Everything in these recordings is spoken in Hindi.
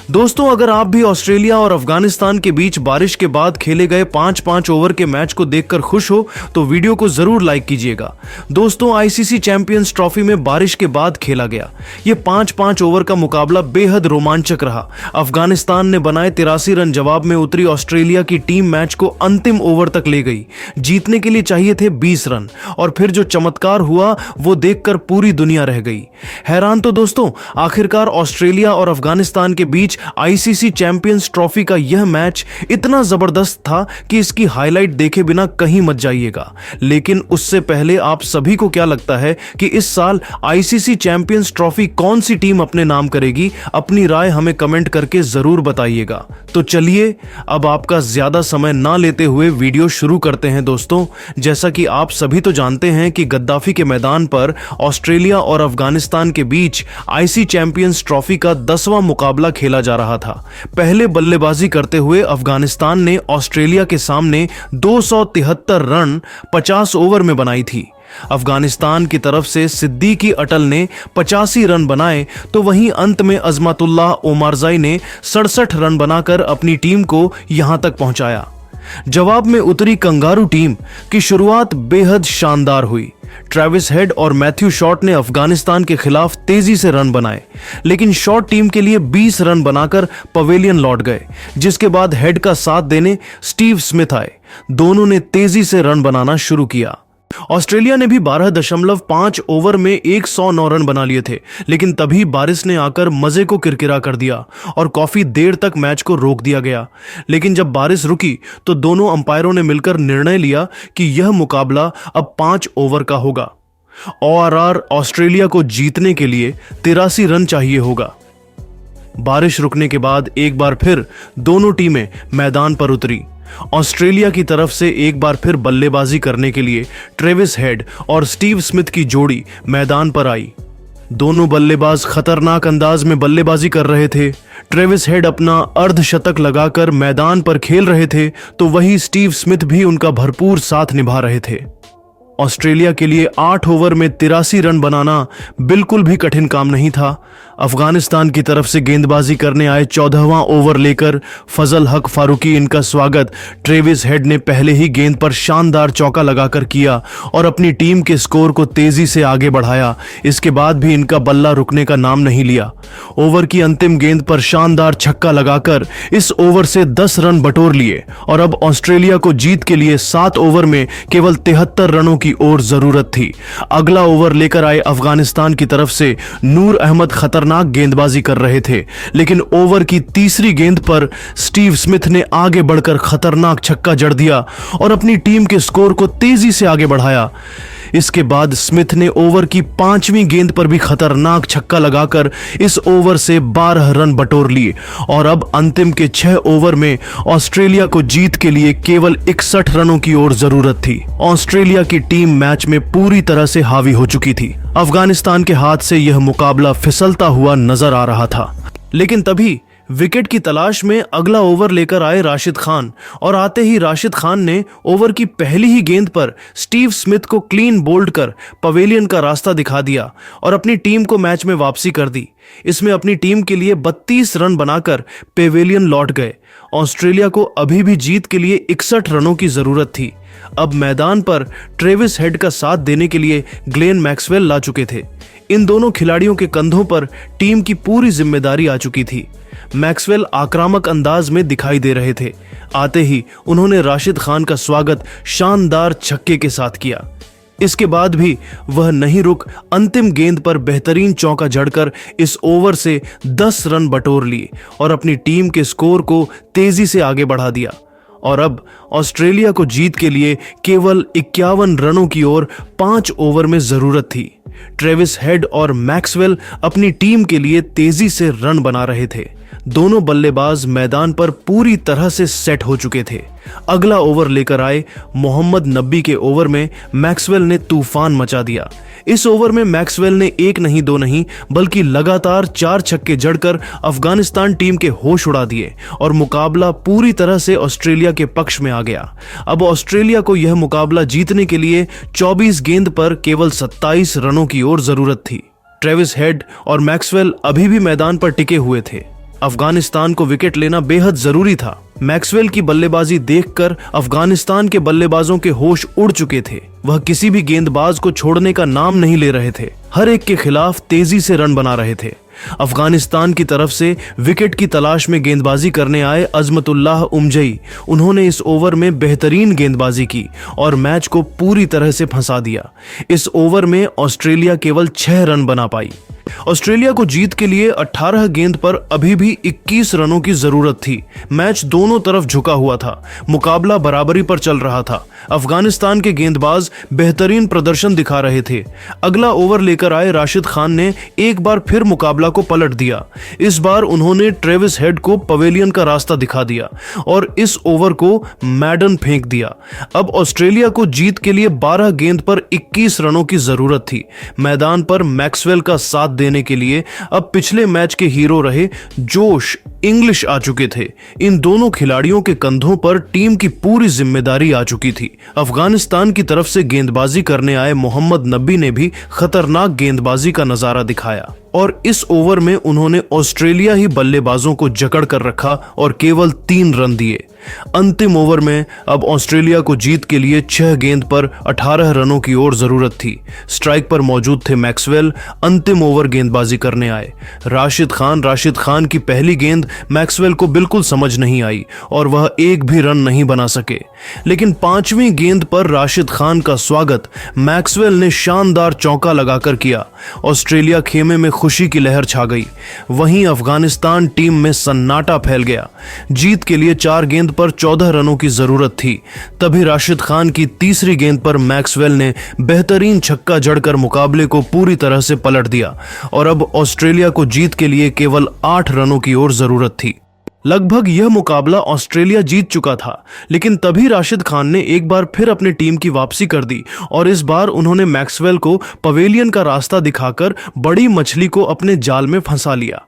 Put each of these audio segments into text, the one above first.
दोस्तों, अगर आप भी ऑस्ट्रेलिया और अफगानिस्तान के बीच बारिश के बाद खेले गए 5-5 ओवर के मैच को देखकर खुश हो तो वीडियो को जरूर लाइक कीजिएगा। दोस्तों, आईसीसी चैंपियंस ट्रॉफी में बारिश के बाद खेला गया ये 5-5 ओवर का मुकाबला बेहद रोमांचक रहा। अफगानिस्तान ने बनाए 83 रन जवाब में उतरी ऑस्ट्रेलिया की टीम मैच को अंतिम ओवर तक ले गई। जीतने के लिए चाहिए थे 20 रन और फिर जो चमत्कार हुआ वो देखकर पूरी दुनिया रह गई हैरान। तो दोस्तों, आखिरकार ऑस्ट्रेलिया और अफगानिस्तान के बीच आईसीसी चैंपियंस ट्रॉफी का यह मैच इतना जबरदस्त था कि इसकी हाईलाइट देखे बिना कहीं मत जाइएगा। लेकिन उससे पहले आप सभी को क्या लगता है कि इस साल आईसीसी चैंपियंस ट्रॉफी कौन सी टीम अपने नाम करेगी? अपनी राय हमें कमेंट करके जरूर बताइएगा। तो चलिए अब आपका ज्यादा समय ना लेते हुए वीडियो शुरू करते हैं। दोस्तों, जैसा कि आप सभी तो जानते हैं कि गद्दाफी के मैदान पर ऑस्ट्रेलिया और अफगानिस्तान के बीच आईसीसी चैंपियंस ट्रॉफी का 10वां मुकाबला खेला जा रहा था। पहले बल्लेबाजी करते हुए अफगानिस्तान ने ऑस्ट्रेलिया के सामने 273 रन 50 ओवर में बनाई थी। अफगानिस्तान की तरफ से सिद्दीकी अटल ने 85 रन बनाए तो वहीं अंत में अजमतुल्लाह ओमारजाई ने 67 रन बनाकर अपनी टीम को यहां तक पहुंचाया। जवाब में उतरी कंगारू टीम की शुरुआत बेहद शानदार हुई। ट्रेविस हेड और मैथ्यू शॉट ने अफगानिस्तान के खिलाफ तेजी से रन बनाए, लेकिन शॉट टीम के लिए 20 रन बनाकर पवेलियन लौट गए, जिसके बाद हेड का साथ देने स्टीव स्मिथ आए। दोनों ने तेजी से रन बनाना शुरू किया। ऑस्ट्रेलिया ने भी 12.5 ओवर में 109 रन बना लिए थे, लेकिन तभी बारिश ने आकर मजे को किरकिरा कर दिया और काफी देर तक मैच को रोक दिया गया। लेकिन जब बारिश रुकी तो दोनों अंपायरों ने मिलकर निर्णय लिया कि यह मुकाबला अब 5 ओवर का होगा। ओआरआर ऑस्ट्रेलिया को जीतने के लिए 83 रन चाहिए होगा। बारिश रुकने के बाद एक बार फिर दोनों टीमें मैदान पर उतरी। ऑस्ट्रेलिया की तरफ से एक बार फिर बल्लेबाजी करने के लिए ट्रेविस हेड और स्टीव स्मिथ की जोड़ी मैदान पर आई। दोनों बल्लेबाज खतरनाक अंदाज में बल्लेबाजी कर रहे थे। ट्रेविस हेड अपना अर्धशतक लगाकर मैदान पर खेल रहे थे तो वही स्टीव स्मिथ भी उनका भरपूर साथ निभा रहे थे। ऑस्ट्रेलिया के लिए 8 ओवर में 83 रन बनाना बिल्कुल भी कठिन काम नहीं था। अफगानिस्तान की तरफ से गेंदबाजी करने आए 14वां ओवर लेकर फजल हक फारूकी इनका स्वागत ट्रेविस हेड ने पहले ही गेंद पर शानदार चौका लगाकर किया और अपनी टीम के स्कोर को तेजी से आगे बढ़ाया। इसके बाद भी इनका बल्ला रुकने का नाम नहीं लिया। ओवर की अंतिम गेंद पर शानदार छक्का लगाकर इस ओवर से 10 रन बटोर लिए और अब ऑस्ट्रेलिया को जीत के लिए 7 ओवर में केवल 73 रनों की और जरूरत थी। अगला ओवर लेकर आए अफगानिस्तान की तरफ से नूर अहमद खतरनाक गेंदबाजी कर रहे थे, लेकिन ओवर की तीसरी गेंद पर स्टीव स्मिथ ने आगे बढ़कर खतरनाक छक्का जड़ दिया और अपनी टीम के स्कोर को तेजी से आगे बढ़ाया। इसके बाद स्मिथ ने ओवर की 5वीं गेंद पर भी खतरनाक छक्का लगाकर इस ओवर से 12 रन बटोर लिए और अब अंतिम के 6 ओवर में ऑस्ट्रेलिया को जीत के लिए केवल 61 रनों की और जरूरत थी। ऑस्ट्रेलिया की टीम मैच में पूरी तरह से हावी हो चुकी थी। अफगानिस्तान के हाथ से यह मुकाबला फिसलता हुआ नजर आ रहा था, लेकिन तभी विकेट की तलाश में अगला ओवर लेकर आए राशिद खान और आते ही राशिद खान ने ओवर की पहली ही गेंद पर स्टीव स्मिथ को क्लीन बोल्ड कर पवेलियन का रास्ता दिखा दिया और अपनी टीम को मैच में वापसी कर दी। इसमें अपनी टीम के लिए 32 रन बनाकर पवेलियन लौट गए। ऑस्ट्रेलिया को अभी भी जीत के लिए 61 रनों की जरूरत थी। अब मैदान पर ट्रेविस हेड का साथ देने के लिए ग्लेन मैक्सवेल ला चुके थे। इन दोनों खिलाड़ियों के कंधों पर टीम की पूरी जिम्मेदारी आ चुकी थी। मैक्सवेल आक्रामक अंदाज में दिखाई दे रहे थे। आते ही उन्होंने राशिद खान का स्वागत शानदार छक्के के साथ किया। इसके बाद भी वह नहीं रुक अंतिम गेंद पर बेहतरीन चौका जड़कर इस ओवर से 10 रन बटोर लिए और अपनी टीम के स्कोर को तेजी से आगे बढ़ा दिया। और अब ऑस्ट्रेलिया को जीत के लिए केवल 51 रनों की ओर 5 ओवर में जरूरत थी। ट्रेविस हेड और मैक्सवेल अपनी टीम के लिए तेजी से रन बना रहे थे। दोनों बल्लेबाज मैदान पर पूरी तरह से सेट हो चुके थे। अगला ओवर लेकर आए मोहम्मद नबी के ओवर में मैक्सवेल ने तूफान मचा दिया। इस ओवर में मैक्सवेल ने 1 नहीं 2 नहीं बल्कि लगातार 4 छक्के जड़कर अफगानिस्तान टीम के होश उड़ा दिए और मुकाबला पूरी तरह से ऑस्ट्रेलिया के पक्ष में आ गया। अब ऑस्ट्रेलिया को यह मुकाबला जीतने के लिए 24 गेंद पर केवल 27 रनों की और जरूरत थी। ट्रेविस हेड और मैक्सवेल अभी भी मैदान पर टिके हुए थे। अफगानिस्तान को विकेट लेना बेहद जरूरी था। मैक्सवेल की बल्लेबाजी देखकर अफगानिस्तान के बल्लेबाजों के होश उड़ चुके थे। वह किसी भी गेंदबाज को छोड़ने का नाम नहीं ले रहे थे। हर एक के खिलाफ तेजी से रन बना रहे थे। अफगानिस्तान की तरफ से विकेट की तलाश में गेंदबाजी करने आए अजमतुल्लाह उमजई। उन्होंने इस ओवर में बेहतरीन गेंदबाजी की और मैच को पूरी तरह से फंसा दिया। इस ओवर में ऑस्ट्रेलिया केवल 6 रन बना पाई। ऑस्ट्रेलिया को जीत के लिए 18 गेंद पर अभी भी 21 रनों की जरूरत थी। मैच दोनों तरफ झुका हुआ था। मुकाबला बराबरी पर चल रहा था। अफगानिस्तान के गेंदबाज बेहतरीन प्रदर्शन दिखा रहे थे। अगला ओवर लेकर आए राशिद खान ने एक बार फिर मुकाबला को पलट दिया। इस बार उन्होंने ट्रेविस हेड को पवेलियन का रास्ता दिखा दिया और इस ओवर को मैडन फेंक दिया। अब ऑस्ट्रेलिया को जीत के लिए 12 गेंद पर 21 रनों की जरूरत थी। मैदान पर मैक्सवेल का साथ देने के लिए अब पिछले मैच के हीरो रहे जोश इंग्लिश आ चुके थे। इन दोनों खिलाड़ियों के कंधों पर टीम की पूरी जिम्मेदारी आ चुकी थी। अफगानिस्तान की तरफ से गेंदबाजी करने आए मोहम्मद नबी ने भी खतरनाक गेंदबाजी का नजारा दिखाया और इस ओवर में उन्होंने ऑस्ट्रेलिया ही बल्लेबाजों को जकड़ कर रखा और केवल 3 रन दिए। अंतिम ओवर में अब ऑस्ट्रेलिया को जीत के लिए 6 गेंद पर 18 रनों की और जरूरत थी। स्ट्राइक पर मौजूद थे मैक्सवेल। अंतिम ओवर गेंदबाजी करने आए राशिद खान की पहली गेंद मैक्सवेल को बिल्कुल समझ नहीं आई और वह एक भी रन नहीं बना सके। लेकिन 5वीं गेंद पर राशिद खान का स्वागत मैक्सवेल ने शानदार चौका लगाकर किया। ऑस्ट्रेलिया खेमे में खुशी की लहर छा गई। वहीं अफगानिस्तान टीम में सन्नाटा फैल गया। जीत के लिए 4 गेंद पर 14 रनों की जरूरत थी। तभी राशिद खान की तीसरी गेंद पर मैक्सवेल ने बेहतरीन छक्का जड़कर मुकाबले को पूरी तरह से पलट दिया और अब ऑस्ट्रेलिया को जीत के लिए केवल 8 रनों की और जरूरत थी। लगभग यह मुकाबला ऑस्ट्रेलिया जीत चुका था, लेकिन तभी राशिद खान ने एक बार फिर अपनी टीम की वापसी कर दी और इस बार उन्होंने मैक्सवेल को पवेलियन का रास्ता दिखाकर बड़ी मछली को अपने जाल में फंसा लिया।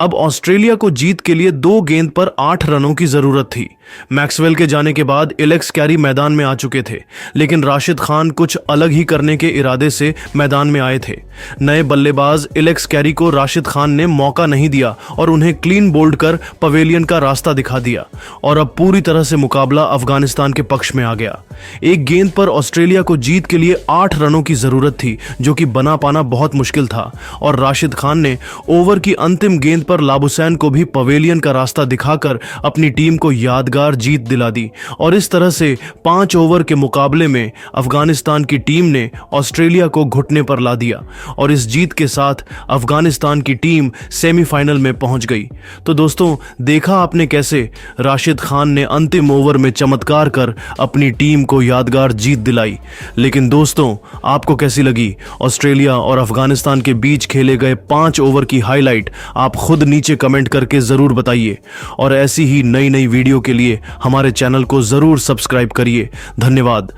अब ऑस्ट्रेलिया को जीत के लिए 2 गेंद पर 8 रनों की जरूरत थी। मैक्सवेल के जाने के बाद एलेक्स कैरी मैदान में आ चुके थे, लेकिन राशिद खान कुछ अलग ही करने के इरादे से मैदान में आए थे। नए बल्लेबाज एलेक्स कैरी को राशिद खान ने मौका नहीं दिया और उन्हें क्लीन बोल्ड कर पवेलियन का रास्ता दिखा दिया और अब पूरी तरह से मुकाबला अफगानिस्तान के पक्ष में आ गया। एक गेंद पर ऑस्ट्रेलिया को जीत के लिए 8 रनों की जरूरत थी, जो कि बना पाना बहुत मुश्किल था और राशिद खान ने ओवर की अंतिम गेंद पर लाबुसैन को भी पवेलियन का रास्ता दिखाकर अपनी टीम को यादगार जीत दिला दी और इस तरह से 5 ओवर के मुकाबले में अफगानिस्तान की टीम ने ऑस्ट्रेलिया को घुटने पर ला दिया और इस जीत के साथ अफगानिस्तान की टीम सेमीफाइनल में पहुंच गई। तो दोस्तों, देखा आपने कैसे राशिद खान ने अंतिम ओवर में चमत्कार कर अपनी टीम को यादगार जीत दिलाई। लेकिन दोस्तों, आपको कैसी लगी ऑस्ट्रेलिया और अफगानिस्तान के बीच खेले गए 5 ओवर की हाईलाइट? आप खुद नीचे कमेंट करके जरूर बताइए और ऐसी ही नई नई वीडियो के लिए हमारे चैनल को जरूर सब्सक्राइब करिए। धन्यवाद।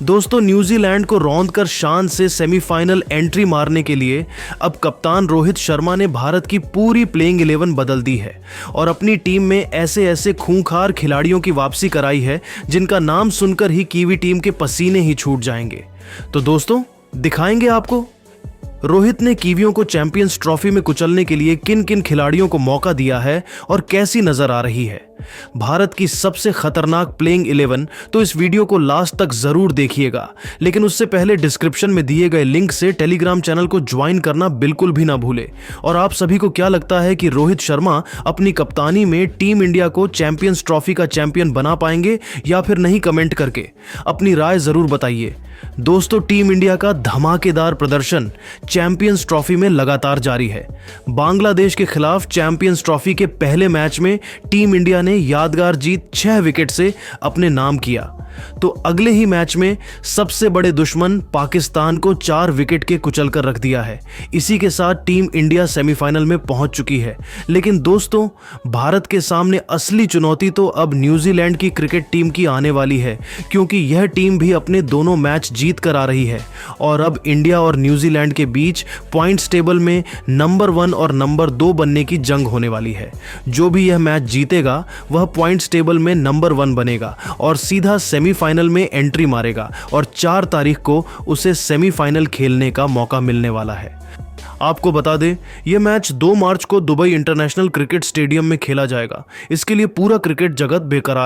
दोस्तों, न्यूजीलैंड को रौंदकर शान से सेमीफाइनल एंट्री मारने के लिए अब कप्तान रोहित शर्मा ने भारत की पूरी प्लेइंग 11 बदल दी है और अपनी टीम में ऐसे ऐसे खूंखार खिलाड़ियों की वापसी कराई है जिनका नाम सुनकर ही कीवी टीम के पसीने ही छूट जाएंगे। तो दोस्तों, दिखाएंगे आपको रोहित ने कीवियों को चैंपियंस ट्रॉफी में कुचलने के लिए किन किन खिलाड़ियों को मौका दिया है और कैसी नजर आ रही है भारत की सबसे खतरनाक प्लेइंग 11। तो इस वीडियो को लास्ट तक जरूर देखिएगा, लेकिन उससे पहले डिस्क्रिप्शन में दिए गए लिंक से टेलीग्राम चैनल को ज्वाइन करना बिल्कुल भी ना भूले। और आप सभी को क्या लगता है कि रोहित शर्मा अपनी कप्तानी में टीम इंडिया को चैंपियंस ट्रॉफी का चैंपियन बना पाएंगे या फिर नहीं? कमेंट करके अपनी राय जरूर बताइए। दोस्तों, टीम इंडिया का धमाकेदार प्रदर्शन चैंपियंस ट्रॉफी में लगातार जारी है। बांग्लादेश के खिलाफ चैंपियंस ट्रॉफी के पहले मैच में टीम इंडिया ने यादगार जीत 6 विकेट से अपने नाम किया, तो अगले ही मैच में सबसे बड़े दुश्मन पाकिस्तान को 4 विकेट के कुचल कर रख दिया है। इसी के साथ टीम इंडिया सेमीफाइनल में पहुंच चुकी है। लेकिन दोस्तों, भारत के सामने असली चुनौती तो अब न्यूजीलैंड की क्रिकेट टीम की आने वाली है, क्योंकि यह टीम भी अपने दोनों मैच जीत कर आ रही है और अब इंडिया और न्यूजीलैंड के बीच पॉइंट्स टेबल में नंबर 1 और नंबर 2 बनने की जंग होने वाली है। जो भी यह मैच जीतेगा वह पॉइंट्स टेबल में नंबर 1 बनेगा और सीधा सेमीफाइनल में एंट्री मारेगा और 4 तारीख को उसे सेमीफाइनल खेलने का मौका मिलने वाला है। आपको बता दें, यह मैच 2 मार्च को दुबई इंटरनेशनल क्रिकेट स्टेडियम में खेला जाएगा। इसके लिए पूरा क्रिकेट जगत बेकरार है।